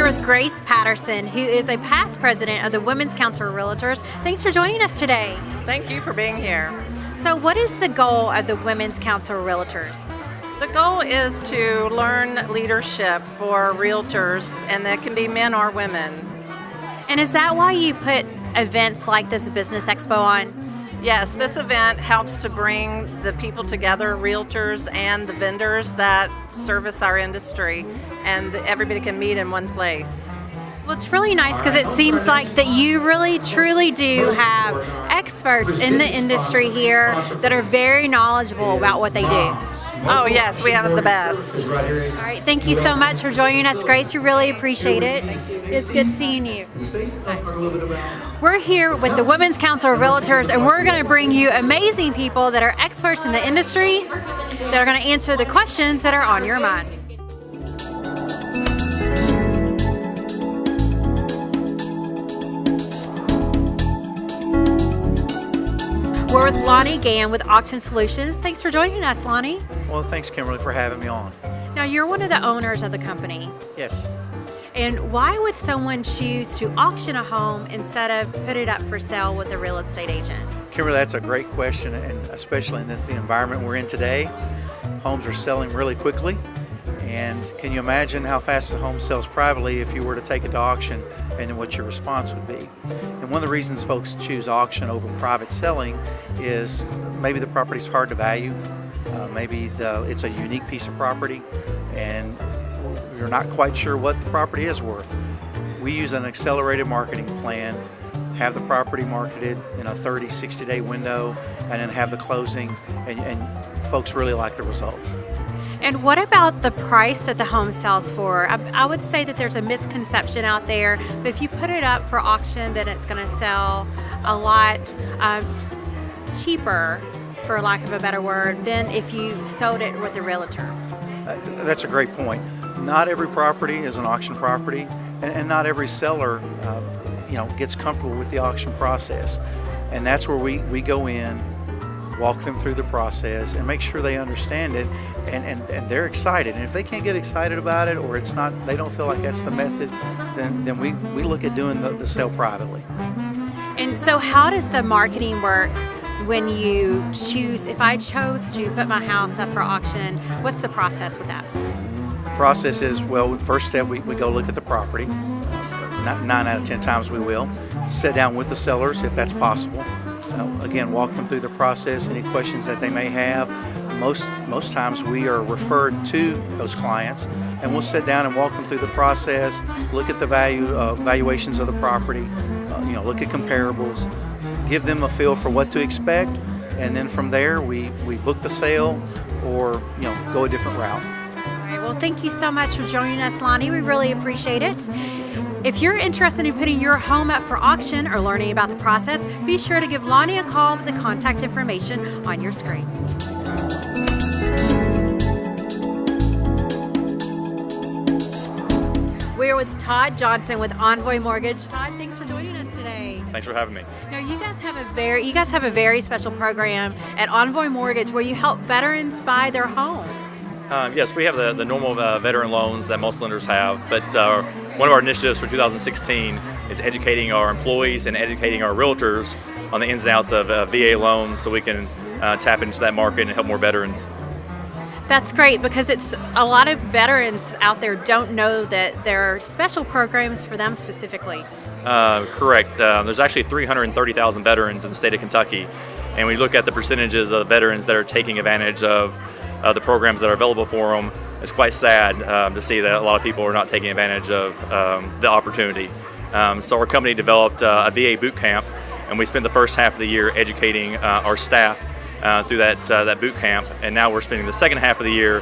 with Grace Patterson, who is a past president of the Women's Council of Realtors. Thanks for joining us today. Thank you for being here. So what is the goal of the Women's Council of Realtors? The goal is to learn leadership for realtors, and that can be men or women. And is that why you put events like this Business Expo on? Yes, this event helps to bring the people together, realtors and the vendors that service our industry, and everybody can meet in one place. Well, it's really nice because it seems like that you really truly do have experts in the industry here that are very knowledgeable about what they do. Oh yes, we have the best. All right, thank you so much for joining us, Grace. We really appreciate it. It's good seeing you. We're here with the Women's Council of Realtors, and we're going to bring you amazing people that are experts in the industry that are going to answer the questions that are on your mind. We're with Lonnie Gann with Auction Solutions. Thanks for joining us, Lonnie. Well, thanks, Kimberly, for having me on. Now, you're one of the owners of the company. Yes. And why would someone choose to auction a home instead of put it up for sale with a real estate agent? Kimberly, that's a great question, and especially in the environment we're in today. Homes are selling really quickly, and can you imagine how fast a home sells privately if you were to take it to auction and what your response would be? And one of the reasons folks choose auction over private selling is maybe the property's hard to value, maybe it's a unique piece of property, and you're not quite sure what the property is worth. We use an accelerated marketing plan, have the property marketed in a 30, 60-day window, and then have the closing, and folks really like the results. And what about the price that the home sells for? I would say that there's a misconception out there that if you put it up for auction, then it's going to sell a lot cheaper, for lack of a better word, than if you sold it with a realtor. That's a great point. Not every property is an auction property, and not every seller gets comfortable with the auction process. And that's where we go in, walk them through the process, and make sure they understand it, and they're excited. And if they can't get excited about it, or they don't feel like that's the method, then we look at doing the sale privately. And so how does the marketing work when you choose, if I chose to put my house up for auction, what's the process with that? The process is, well, first step, we go look at the property. 9 out of 10 times we will. Sit down with the sellers if that's possible. Again, walk them through the process, any questions that they may have. Most times we are referred to those clients, and we'll sit down and walk them through the process, look at the valuations of the property, look at comparables, give them a feel for what to expect, and then from there we book the sale or go a different route. All right, well, thank you so much for joining us, Lonnie. We really appreciate it. If you're interested in putting your home up for auction or learning about the process, be sure to give Lonnie a call with the contact information on your screen. We are with Todd Johnson with Envoy Mortgage. Todd, thanks for joining us today. Thanks for having me. Now, you guys have a very special program at Envoy Mortgage where you help veterans buy their home. Yes, we have the normal veteran loans that most lenders have, but one of our initiatives for 2016 is educating our employees and educating our realtors on the ins and outs of VA loans so we can tap into that market and help more veterans. That's great, because it's a lot of veterans out there don't know that there are special programs for them specifically. Correct. There's actually 330,000 veterans in the state of Kentucky, and we look at the percentages of veterans that are taking advantage of the programs that are available for them. It's quite sad to see that a lot of people are not taking advantage of the opportunity. So our company developed a VA boot camp, and we spent the first half of the year educating our staff through that boot camp, and now we're spending the second half of the year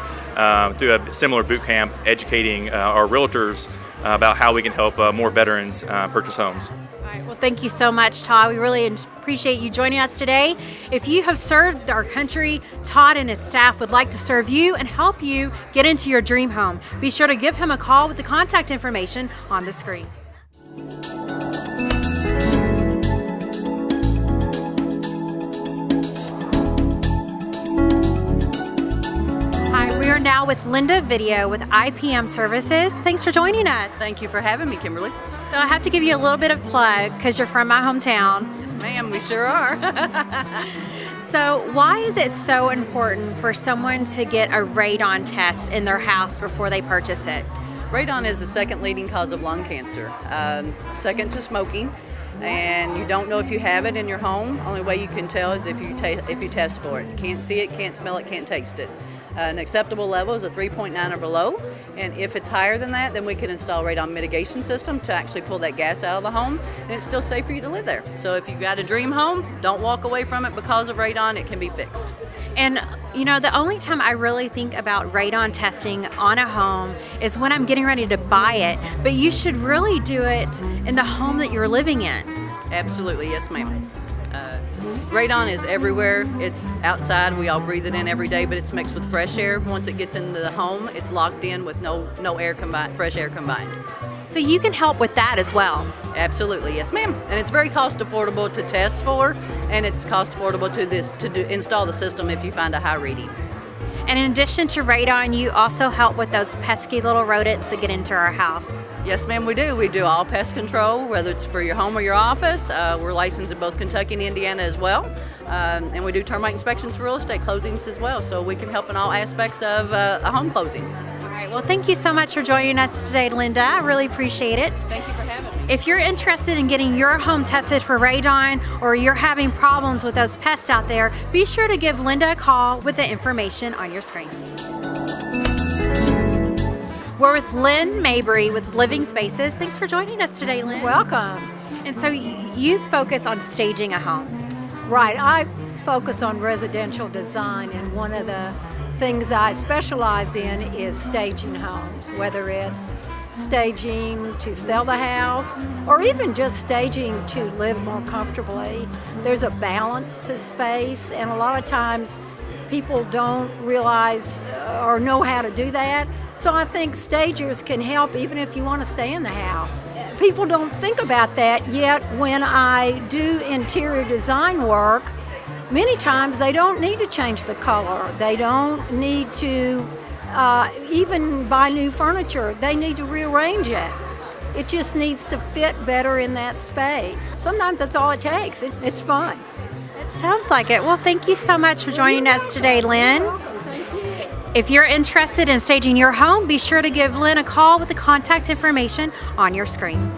through a similar boot camp educating our realtors about how we can help more veterans purchase homes. All right, well, thank you so much, Todd. We really appreciate you joining us today. If you have served our country, Todd and his staff would like to serve you and help you get into your dream home. Be sure to give him a call with the contact information on the screen. Hi, we are now now with Linda Video with IPM Services. Thanks for joining us. Thank you for having me, Kimberly. So I have to give you a little bit of plug because you're from my hometown. Yes, ma'am, we sure are. So why is it so important for someone to get a radon test in their house before they purchase it? Radon is the second leading cause of lung cancer, second to smoking. And you don't know if you have it in your home. Only way you can tell is if you test for it. Can't see it, can't smell it, can't taste it. An acceptable level is a 3.9 or below, and if it's higher than that, then we can install a radon mitigation system to actually pull that gas out of the home, and it's still safe for you to live there. So if you've got a dream home, don't walk away from it because of radon. It can be fixed. And you know, the only time I really think about radon testing on a home is when I'm getting ready to buy it, but you should really do it in the home that you're living in. Absolutely, yes ma'am. Radon is everywhere. It's outside. We all breathe it in every day, but it's mixed with fresh air. Once it gets into the home, it's locked in with no air combined, fresh air combined. So you can help with that as well. Absolutely, yes ma'am. And it's very cost affordable to test for, and it's cost affordable to install the system if you find a high reading. And in addition to radon, you also help with those pesky little rodents that get into our house. Yes, ma'am, we do. We do all pest control, whether it's for your home or your office. We're licensed in both Kentucky and Indiana as well. And we do termite inspections for real estate closings as well. So we can help in all aspects of a home closing. All right. Well, thank you so much for joining us today, Linda. I really appreciate it. Thank you for having me. If you're interested in getting your home tested for radon, or you're having problems with those pests out there, be sure to give Linda a call with the information on your screen. We're with Lynn Mabry with Living Spaces. Thanks for joining us today, Lynn. Welcome. And so you focus on staging a home. Right, I focus on residential design, and one of the things I specialize in is staging homes, whether it's staging to sell the house or even just staging to live more comfortably. There's a balance to space, and a lot of times people don't realize or know how to do that. So I think stagers can help even if you want to stay in the house. People don't think about that, yet when I do interior design work, many times they don't need to change the color. They don't need to even buy new furniture. They need to rearrange it. It just needs to fit better in that space. Sometimes that's all it takes. It's fun. It sounds like it. Well, thank you so much for joining us today, Lynn. If you're interested in staging your home, be sure to give Lynn a call with the contact information on your screen.